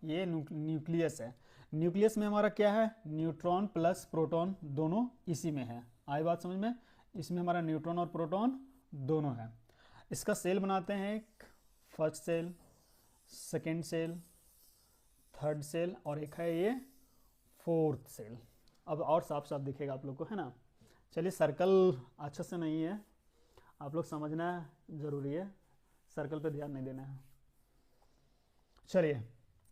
ये न्यूक्लियस है। न्यूक्लियस में हमारा क्या है, न्यूट्रॉन प्लस प्रोटॉन दोनों इसी में है। आई बात समझ में, इसमें हमारा न्यूट्रॉन और प्रोटॉन दोनों है। इसका सेल बनाते हैं एक first cell, second cell, third cell और एक है ये फोर्थ सेल। अब और साफ साफ दिखेगा आप लोग को, है ना। चलिए, सर्कल अच्छा से नहीं है, आप लोग समझना जरूरी है, सर्कल पे ध्यान नहीं देना है। चलिए,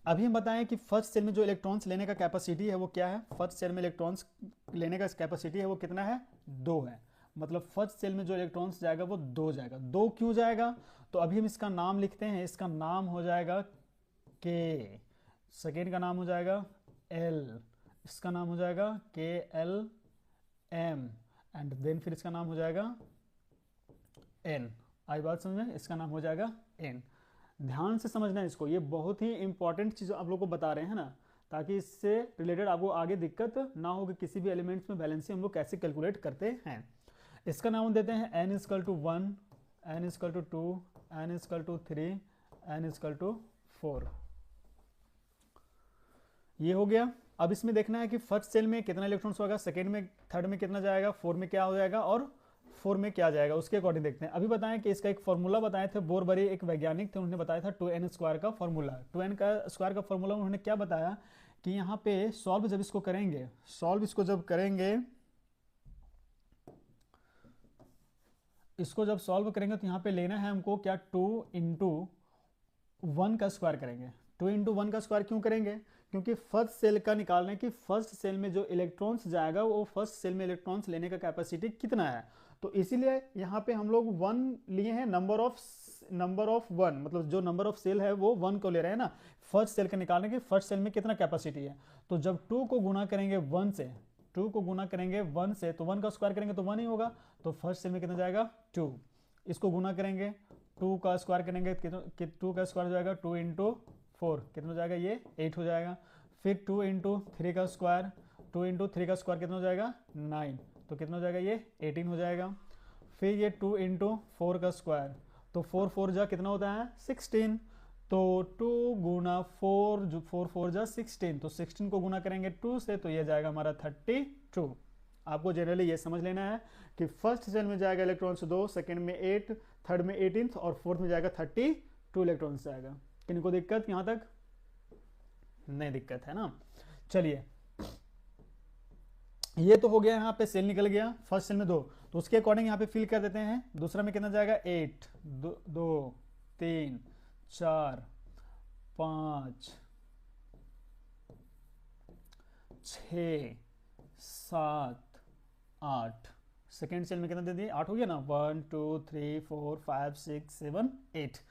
अभी हम बताएं कि फर्स्ट सेल में जो इलेक्ट्रॉन्स लेने का कैपेसिटी है वो क्या है। फर्स्ट सेल में इलेक्ट्रॉन्स लेने का कैपेसिटी है वो कितना है, 2 है। मतलब फर्स्ट सेल में जो इलेक्ट्रॉन्स जाएगा वो 2 जाएगा। 2 क्यों जाएगा, तो अभी हम इसका नाम लिखते हैं। इसका नाम हो जाएगा के, सेकेंड का नाम हो जाएगा एल, इसका नाम हो जाएगा के एल एम, एंड देन फिर इसका नाम हो जाएगा एन। आई बात समझ में, इसका नाम हो जाएगा एन। ध्यान से समझना है इसको, ये बहुत ही इंपॉर्टेंट चीज़ आप लोग को बता रहे हैं ना, ताकि इससे रिलेटेड आपको आगे दिक्कत ना हो कि किसी भी एलिमेंट्स में वैलेंसी हम लोग कैसे कैलकुलेट करते हैं। इसका नाम देते हैं n is equal to 1, n is equal to 2, n is equal to 3, n is equal to 4। ये हो गया। अब इसमें देखना है कि फर्स्ट सेल में कितना इलेक्ट्रॉन्स होगा, सेकेंड में, थर्ड में कितना जाएगा, फोर में क्या हो जाएगा और 4 में क्या जाएगा, उसके अकॉर्डिंग देखते हैं। अभी बताएं कि इसका एक फॉर्मूला बताए थे, बोरबरी एक वैज्ञानिक थे, उन्होंने बताया था 2n स्क्वायर का फॉर्मूला। 2n का स्क्वायर का फॉर्मूला उन्होंने क्या बताया कि यहाँ पे सॉल्व जब इसको करेंगे, सॉल्व इसको जब करेंगे, इसको जब सॉल्व करेंगे तो यहाँ पे लेना है हमको क्या, 2 इंटू 1 का स्क्वायर करेंगे। 2 इंटू 1 का स्क्वायर क्यों करेंगे, क्योंकि फर्स्ट सेल का निकालना है कि फर्स्ट सेल में जो इलेक्ट्रॉन्स जाएगा वो फर्स्ट सेल में इलेक्ट्रॉन्स लेने का कैपेसिटी कितना है। तो इसीलिए यहाँ पे हम लोग 1 लिए हैं, नंबर ऑफ 1, मतलब जो नंबर ऑफ सेल है वो 1 को ले रहे हैं ना, फर्स्ट सेल का निकालने के फर्स्ट सेल में कितना कैपेसिटी है। तो जब 2 को गुना करेंगे 1 से, 2 को गुना करेंगे 1 से, तो 1 का स्क्वायर करेंगे तो 1 ही होगा, तो फर्स्ट सेल में कितना जाएगा 2। इसको गुना करेंगे 2 का स्क्वायर करेंगे, 2 का स्क्वायर हो जाएगा 2 इंटू 4, कितना हो जाएगा, ये 8 हो जाएगा। फिर 2 इंटू 3 का स्क्वायर, 2 इंटू 3 का स्क्वायर कितना हो जाएगा, 9, तो कितना हो जाएगा, ये 18 हो जाएगा। फिर ये 2 इंटू 4 का स्क्वायर, तो 4 4 जा कितना होता है, 16, तो 2 गुना 4, जो 4 4 जा 16, तो 16 को गुना करेंगे 2 से, तो ये जाएगा हमारा 32। आपको जनरली ये समझ लेना है कि फर्स्ट सेल में जाएगा इलेक्ट्रॉन्स 2, सेकेंड में 8, थर्ड में 18 और फोर्थ में जाएगा 32 इलेक्ट्रॉन्स जाएगा। किनको दिक्कत, यहां तक नहीं दिक्कत है ना। चलिए, ये तो हो गया, यहाँ पे सेल निकल गया, फर्स्ट सेल में 2, तो उसके अकॉर्डिंग यहाँ पे फिल कर देते हैं। दूसरा में कितना जाएगा, 8, 2, 3, 4, 5, 6, 7, 8। सेकेंड सेल में कितना दे दिए, 8 हो गया ना, 1 2 3 4 5 6 7 8।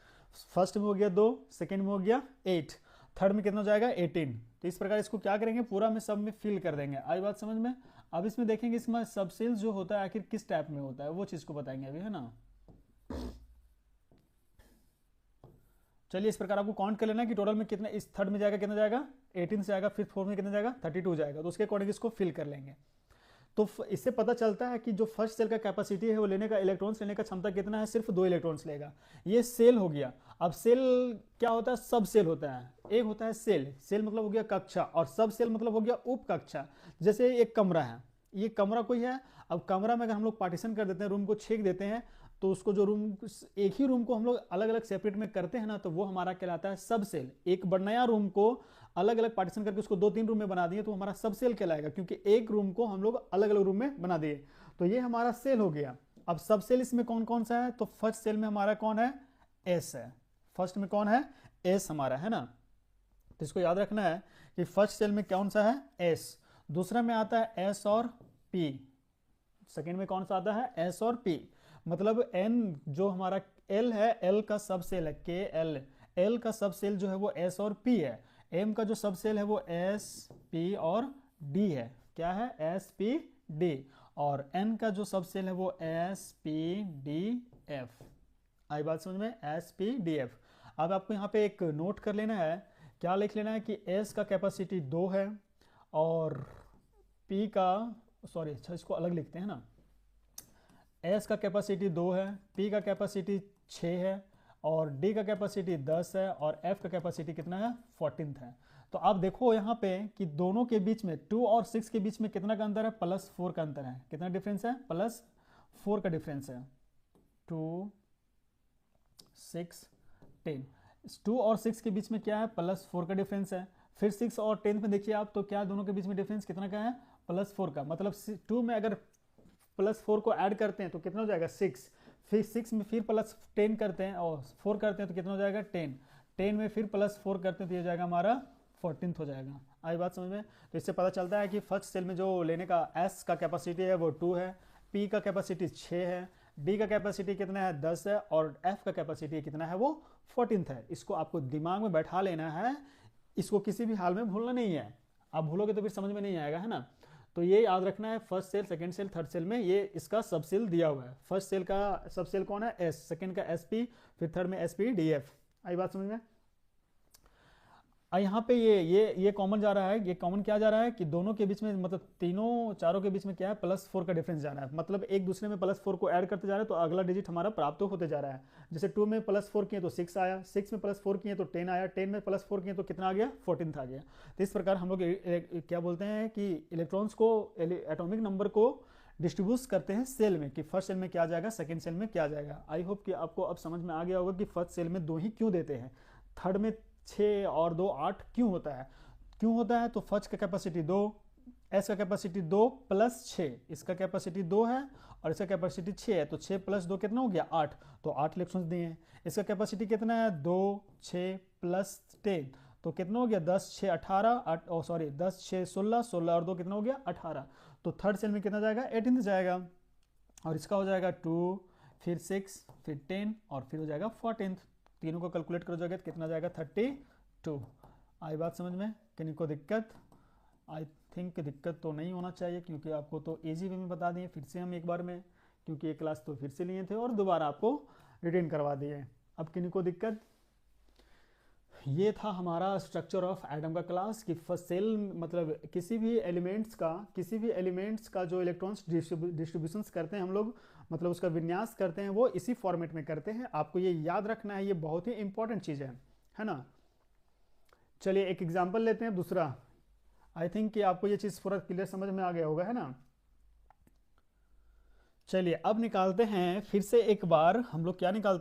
फर्स्ट में हो गया 2, सेकेंड में हो गया 8, थर्ड में कितना जाएगा 18। तो इस प्रकार इसको क्या करेंगे, पूरा में सब में फिल कर देंगे। आई बात समझ में। अब इसमें देखेंगे इसमें सब सेल्स जो होता है आखिर किस टाइप में होता है, वो चीज को बताएंगे अभी, है ना। चलिए, इस प्रकार आपको काउंट कर लेना है कि टोटल में कितना, इस थर्ड में जाएगा कितना जाएगा, 18 से आएगा, फिर फोर्थ में कितना जाएगा, 32 जाएगा, तो उसके अकॉर्डिंग इसको फिल कर लेंगे। तो इससे पता चलता है कि जो फर्स्ट सेल का कैपेसिटी है वो लेने का, इलेक्ट्रॉन्स लेने का क्षमता कितना है, सिर्फ 2 इलेक्ट्रॉन्स लेगा। ये सेल हो गया। अब सेल क्या होता है, सब सेल होता है। एक होता है सेल, सेल मतलब हो गया कक्षा, और सब सेल मतलब हो गया उप कक्षा। जैसे एक कमरा है, ये कमरा कोई है, अब कमरा में अगर हम लोग पार्टीशन कर देते हैं, रूम को छेक देते हैं, तो उसको जो रूम, एक ही रूम को हम लोग अलग अलग सेपरेट में करते हैं ना, तो वो हमारा कहलाता है सब सेल। एक नया रूम को अलग अलग पार्टीशन करके उसको 2-3 रूम में बना दिए तो हमारा सब सेल कहलाएगा, क्योंकि एक रूम को हम लोग अलग अलग रूम में बना दिए। तो ये हमारा सेल हो गया। अब सब सेल इसमें कौन कौन सा है, तो फर्स्ट सेल में हमारा कौन है, एस है। फर्स्ट में कौन है, एस हमारा, है ना। तो इसको याद रखना है कि फर्स्ट सेल में कौन सा है, एस। दूसरा में आता है एस और पी। सेकेंड में कौन सा आता है, एस और पी। मतलब एन जो हमारा एल है, एल का सब सेल है के एल, एल का सब सेल जो है वो एस और पी है। एम का जो सब सेल है वो एस पी और डी है। क्या है, एस पी डी। और एन का जो सब सेल है वो एस पी डी एफ। आई बात समझ में, एस पी डी एफ। अब आपको यहाँ पे एक नोट कर लेना है, क्या लिख लेना है कि एस का कैपेसिटी 2 है और पी का, सॉरी अच्छा इसको अलग लिखते हैं ना, एस का कैपेसिटी 2 है, पी का कैपेसिटी 6 है और डी का कैपेसिटी 10 है और एफ का कैपेसिटी कितना है, 14 है। तो आप देखो यहाँ पे कि दोनों के बीच में 2 और 6 के बीच में कितना का अंतर है, +4 का अंतर है। कितना डिफरेंस है, +4 का डिफरेंस है। 2 6 10, 2 और 6 के बीच में क्या है, +4 का डिफरेंस है। फिर 6 और 10 में देखिए आप, तो क्या दोनों के बीच में डिफरेंस कितना का है, +4 का। मतलब 2 में अगर +4 को ऐड करते हैं तो कितना हो जाएगा, 6। फिर 6 में फिर +10 करते हैं और 4 करते हैं तो कितना हो जाएगा, 10। 10 में फिर +4 करते हैं तो ये जाएगा हमारा 14th हो जाएगा। आई बात समझ में। तो इससे पता चलता है कि फर्स्ट सेल में जो लेने का S का कैपेसिटी है वो 2 है, P का कैपेसिटी 6 है, D का कैपेसिटी कितना है, 10 है, और F का कैपेसिटी कितना है, वो 14th है। इसको आपको दिमाग में बैठा लेना है, इसको किसी भी हाल में भूलना नहीं है। आप भूलोगे तो फिर समझ में नहीं आएगा, है ना। तो ये याद रखना है, first cell, second cell, third cell में ये इसका सब सेल दिया हुआ है। फर्स्ट सेल का सब सेल कौन है, S, सेकंड का SP, फिर थर्ड में SP DF। आई बात समझ में। यहाँ पे ये कॉमन जा रहा है, ये कॉमन क्या जा रहा है कि दोनों के बीच में, मतलब तीनों चारों के बीच में क्या है, +4 का डिफरेंस जा रहा है। मतलब एक दूसरे में +4 को ऐड करते जा रहे हैं तो अगला डिजिट हमारा प्राप्त होते जा रहा है। जैसे 2 में +4 किए तो 6 आया, 6 में +4 किए तो 10 आया, 10 में +4 किए तो कितना आ गया, 14th आ गया। तो इस प्रकार हम लोग क्या बोलते हैं कि इलेक्ट्रॉन्स को, एटॉमिक नंबर को डिस्ट्रीब्यूट करते हैं सेल में, कि फर्स्ट सेल में क्या जाएगा, सेकंड सेल में क्या जाएगा। आई होप कि आपको अब समझ में आ गया होगा कि फर्स्ट सेल में 2 ही क्यों देते हैं, थर्ड में 6 और 2 8 क्यों होता है। क्यों होता है, तो फर्स्ट का कैपेसिटी 2, S का कैपेसिटी 2 + 6, इसका कैपेसिटी 2 है और इसका कैपेसिटी 6 है, तो 6 + 2 कितना हो गया, 8। तो 8 इलेक्ट्रॉन्स दिए हैं। इसका कैपेसिटी कितना है, 2 6 + 10, तो कितना हो गया, 10 6 18, 10 6 16, 16 और 2 कितना हो गया, 18। तो थर्ड सेल में कितना जाएगा, 18th जाएगा। और इसका हो जाएगा 2, फिर 6, फिर 10 और फिर हो जाएगा 14th। तीनों को कैलकुलेट कर जाएगा तो कितना जाएगा, 32। आई बात समझ में। किन्हीं को दिक्कत, आई थिंक दिक्कत तो नहीं होना चाहिए, क्योंकि आपको तो इजी वे में बता दिए फिर से हम एक बार में, क्योंकि ये क्लास तो फिर से लिए थे और दोबारा आपको रिटेन करवा दिए। अब किन्हीं को दिक्कत। ये था हमारा स्ट्रक्चर ऑफ एटम का क्लास, कि फर्स्ट सेल मतलब किसी भी एलिमेंट्स का जो इलेक्ट्रॉन्स डिस्ट्रीब्यूशंस करते हैं हम लोग, मतलब उसका विन्यास करते हैं, वो इसी फॉर्मेट में करते हैं। आपको ये याद रखना है, ये बहुत ही इंपॉर्टेंट चीज़ है ना। चलिए एक एग्जांपल लेते हैं दूसरा। आई थिंक कि आपको ये चीज़ पूरा क्लियर समझ में आ गया होगा, है ना। चलिए अब निकालते हैं फिर से एक बार, हम लोग क्या निकालते हैं,